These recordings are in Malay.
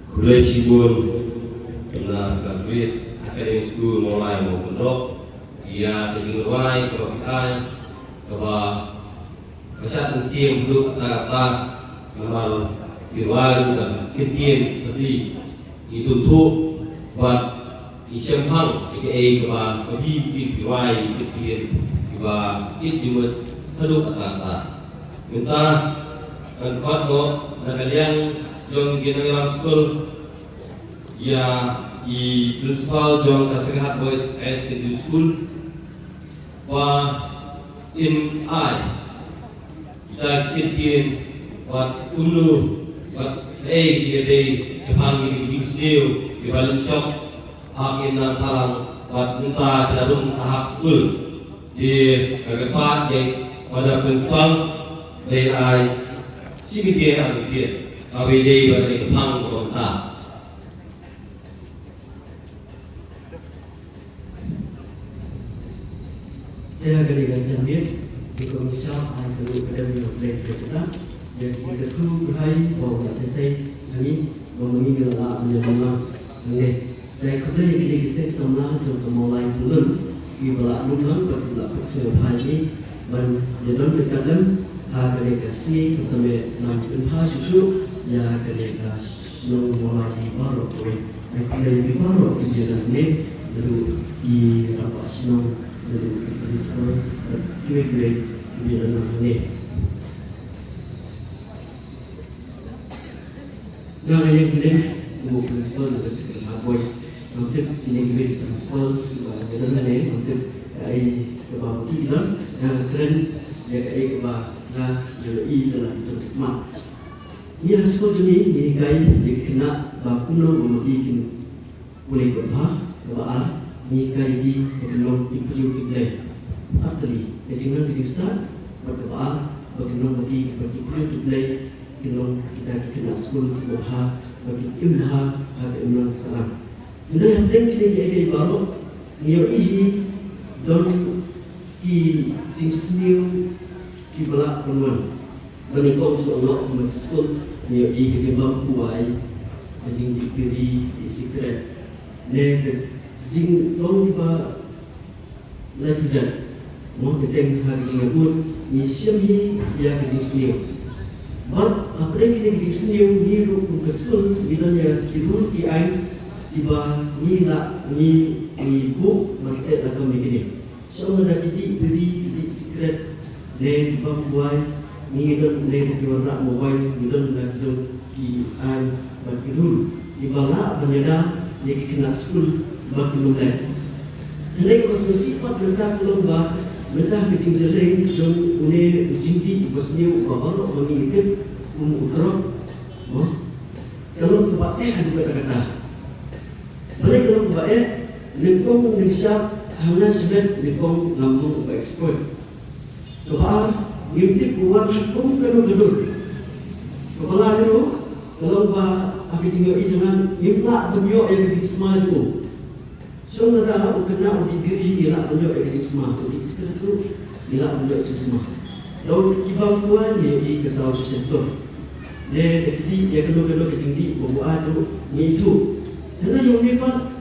Kulai Shibun benar ke Chris Academy School mulai mau kendok ia kejengruai keropiai keba masyarakat musim duduk kata amal kirwaru dan kitien kasi isuntu buat isyempang keba kebi kirwai kitien keba kitjumut duduk kata minta dan khotbo dan kalian John General School ya i principal John Kasehat Boys STU School wa in I kita kitkin wat ulu wat jika day Jepang ini disdiu di balik shop akin na salang wat minta darum sahak school di kegepat yang pada principal dari I sikit atau dia Awi day bagi Jepang sebentar. Saya berikan jamiat di Komisi Ai Kelu Akademi Muslim Jakarta dan jika kru berhai bahawa saya kami meminta menyebutkan ini dan kemudian kita kisah sama jom kemulai belum di belakang belum berpulak kecil hari dan dalam dekatkan harga kasih pertama nam inha susu ya kerja senang mulai baru kue kerja baru kerja ini lalu di apa senang lalu respons kue kerja ini nah yang ini mau principal juga sekitar boys untuk ini principal kerja ini untuk ai kebab kita yang keren ya ai kebab nah i dalam itu mak ia seperti ini gai dikena bakuno memiliki boleh kebah kebah ni gai di belum diperlu ilai arti jangan kita start berkebah berkenal bagi berperlu ilai kenal kita kena sekolah kebah bagi ilha ada ilmu salam ini yang penting kita jadi baru nio ihi don ki jismiu ki belak penuan bagi kau seolah umat sekolah nio i kejembang kuai jing dipiri di secret ne jing long ba lai pujan mau deteng hari jing pun ni syami ya kejisniu but apa yang kejisniu ni ru ke sekolah bilanya kirur ki ai tiba ni la ni bu market la kami gini so ada dipiri secret ne bang kuai ni don ne di warna mobile ni don la don ki ai berkirul di bala penyada dia kena school berkirul le ini proses sifat mereka lomba mereka kecil jelek jon une jindi bosniu babar mengikat ukrok kalau tempat ada kata-kata balik kalau tempat lingkung nisab hanya sebab lingkung lambung ekspor kebal Yuntik buat hukum kena gedur. Kepala itu kalau aku tinggal di jangan imla beliau yang di semua itu. So nada aku kena digeri imla beliau yang di semua. Di sekitar itu imla beliau di semua. Lalu kibang tuan dia di kesal sektor. Dia jadi dia kedua ketinggi bawa itu ni itu. Dan yang ni pun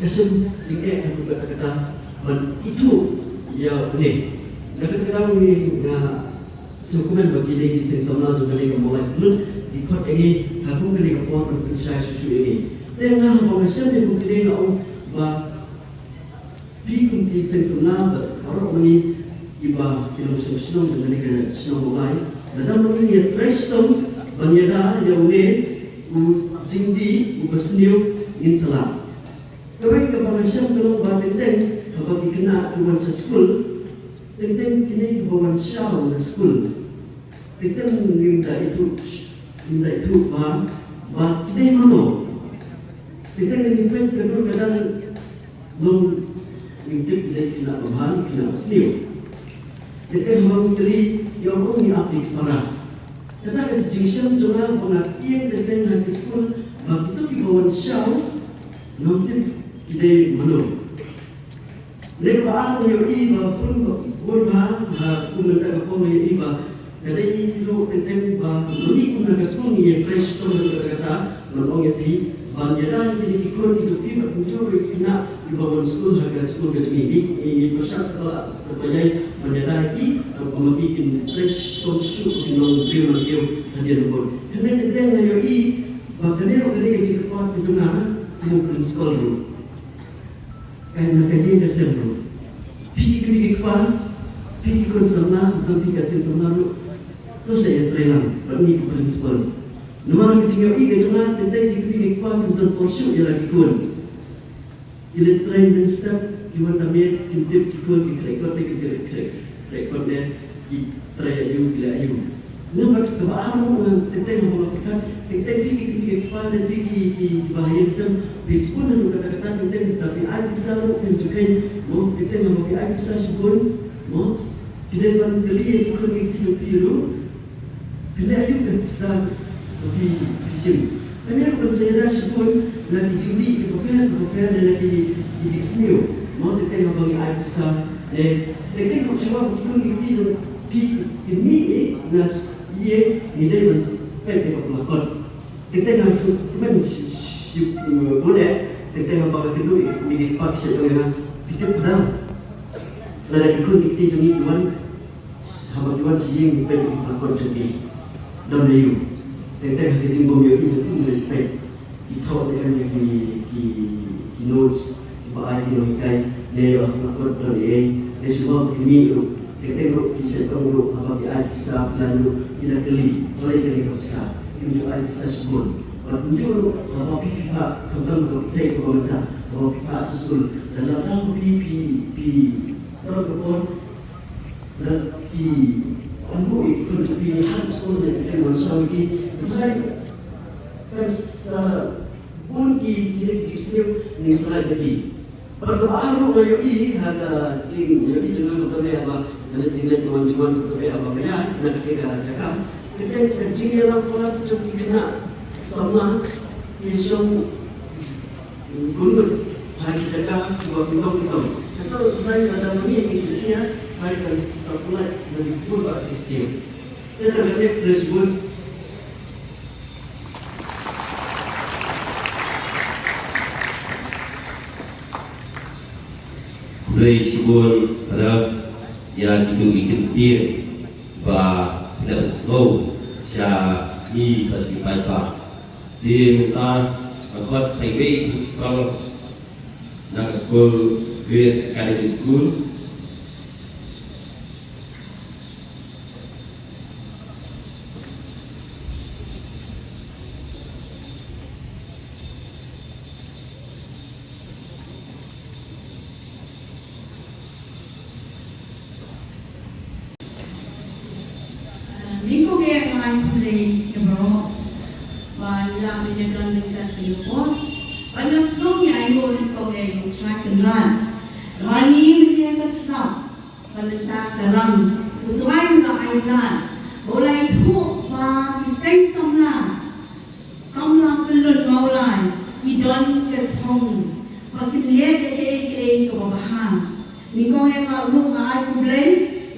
kesem jika aku kata itu ya ni. Kadang-kadang ni sukuman bagi lagi sensonal juga ni mulai belum dikot ini aku kena kapuan berpercaya susu ini. Tengah pengasan yang mungkin dia nak pi kumpi sensonal orang ini iba film sosial juga ni kena senang mulai. Dan mungkin yang fresh tu banyada yang ni jindi bersniu insalam. Kau pengasan kalau batenteng apa dikena tuan sekolah tentang kini kebawan syau di sekolah. Tentang minta itu bah kita mana? Tentang ini pun kadang-kadang long minta kita kena bahan kena senior. Tentang orang teri yang orang ni aplik parah. Tentang jisam juga pengertian tentang di sekolah bah kita kebawan syau nanti kita mana? Lepas itu iba pun berbahan, pun minta kepada iba Kadai lu tentang bah lagi pun nak sekolah ni fresh tu kata lorong yang banjara ini dikon itu pi muncul kena di bawah sekolah harga sekolah ke ini persat kalau terbayai banjara ini pembikin fresh susu di non film video hadir pun kerana tentang ayo i bakal dia kecil kuat itu nak temu sekolah dulu kerana kajian kesem dulu pergi kuat pergi kon sana dan pergi kasih sana dulu tu saya terang bagi prinsipal. Nomor ketiga ini cuma tentang dipilih kuat tentang porsi yang lagi kun. Ia train dan step gimana namanya hidup kikun rekod dia di train ayu bila ayu. Nomor kebahagiaan tentang melakukan tentang dipilih kuat dan di bahaya sem bispun dan kata-kata tentang tapi ai bisa menunjukkan mau tentang mau ai bisa sebut mau bila man kali ikut itu biru bila ayu kan bisa lebih bising. Kami akan saya dah sebut lagi judi kepakai dan lagi di Disney. Mau tentang abang ayu bisa. Tentang kau semua betul itu ini nas ye ini man pede kau lakon. Tentang nas man boleh tentang abang kedua ini pakai sesuatu hidup dah. Lalu ikut itu judi tuan. Hamba tuan sih pede lakon judi. Dan ayu, tentang hari jimbom yang itu pun lebih di tahu yang di notes di bawah di notikai dia aku dari dia semua ini tentang bisa tahu apa dia bisa lalu tidak keli oleh keli bisa itu bisa sebut muncul apa pihak tentang kita komentar apa pihak sesuatu dan datang kalau dan di Ambo itu lebih harus oleh dengan sahaja. Bukan kersa pun kita disini ni sahaja lagi. Perkembangan mayu ini ada jadi jangan betul apa ada jadi teman-teman betul apa banyak nak kita cakap. Kita jadi dalam pola jadi kena sama yang gunung hari cakap dua Kalau saya ada begini sebenarnya saya sekolah dari pun artistik. Kita terlihat tersebut. Mulai sebut pada yang itu ikhtiar bah tidak slow saya ini pasti baik. Dia minta akad saya sekolah nak sekolah Grace Academy School. Minggu yang lain boleh kebawa, banyak menjaga dekat telefon, banyak sebelumnya ayuh kau yang saya Rani dia kesal, pada terang, utuan la ayunan, boleh tu bah iseng samla kelut maulai, idon ketong, bagi dia ke kebahan. Minggu yang lalu ayuh boleh,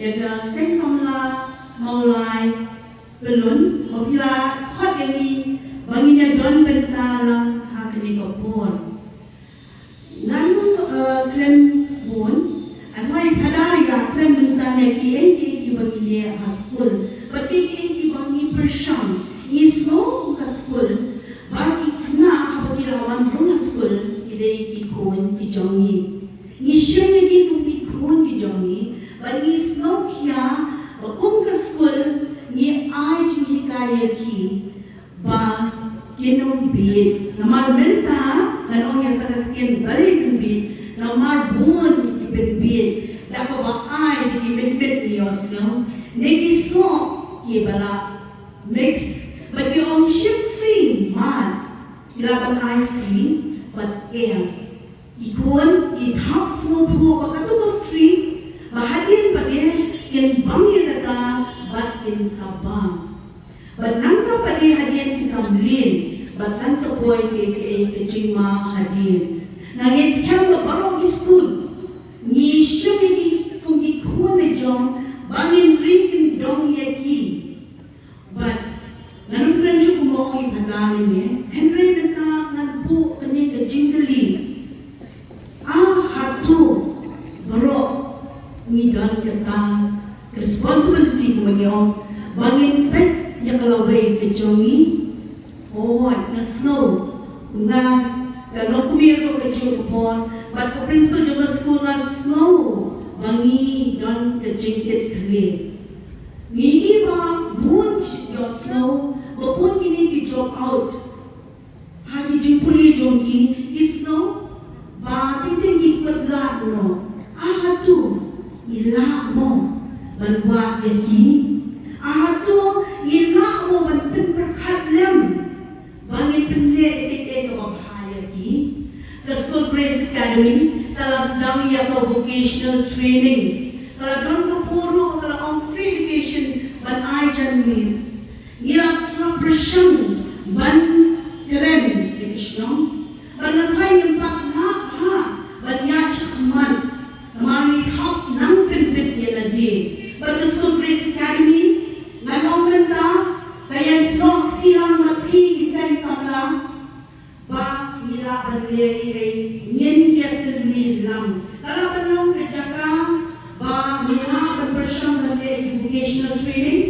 ya seng samla maulai belum, apabila hot yang ini, baginya don bentalang hak ini kapur. Namun keren pun, atau yang pada yang keren bentang lagi bagi dia hasil, bagi dia bagi persian, ismo hasil, bagi kena bagi lawan pun hasil, dia ikut dijongi, niscaya lagi tu ikut dijongi, bagi ismo kia, bakum hasil, ni aj ni kaya ki, bah kenum bid, nama mentah, dan orang yang terkena beri bid. Namar buon ibet dako ba ai di ibet ni osno negi so ye bala mix but you on ship free man ila ban ai free but air ikon I top small to ba katu free bahadin ba yan bangi data but in sabang but nangka pa hadin kisamlin but tan sa boy ke chingma hadin Nangis kau baru di school, ni syumi di fungi kuat jom, bangin ring dong yaki, kami ni, Henry benta nganpu kini ke jingkeli. Hatu baru ni dan kata responsibility menyo bangin pet yang kalaway ke jongi. Na snow nga kalau kumir ko ke jingkepon, but ko principal juga school nga snow bangi dan ke jingket kere. Ni iba bun your snow, bapun kini di drop out. Hadi jimpuli jongi is snow, ba titing ikut lat no. Hatu ila mo banwat yaki. Hatu ila mo banten berkat lem. Bangin penlek ke kabahaya ki. The School Grace Academy kalau sedang atau vocational training. Kalau don kapuru kalau on free education ban ai jan mi. Ia persen ban keren education. Ban ngatrai empat ha ban ya chakman. Mari hap nang pen ya lagi. Ban the School Grace Academy ngang benda kaya sok hilang mati sen samla. Ba mila ban le nyen ya termilang. Kalau belum kerjakan ba mila ban persen ban le vocational training.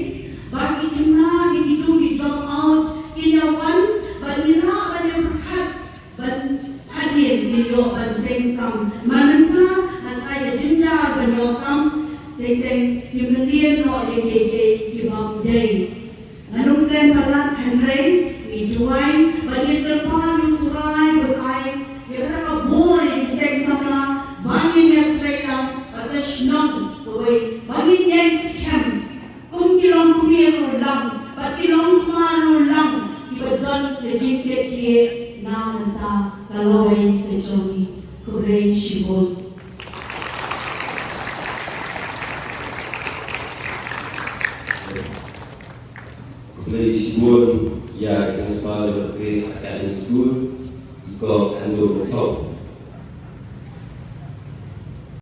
Ba ikna itu di drop out inawan ba mila ban yang berkat ban hadir video ban sengkam. Mananta antara jenjar ban yokam teng humilian no ye bang day. Anong kren talat Henry ituai bagi depan uturai berai dia kata boring seng samla bagi yang trailer pada senang koi bagi yang scam kilong kumiro lang kilong kumano lang ibadon ke jingket kie na manta kalaway ke jongi kurei shibol. Dari Shibun ya Grace Academy School, Iko Ando Betul.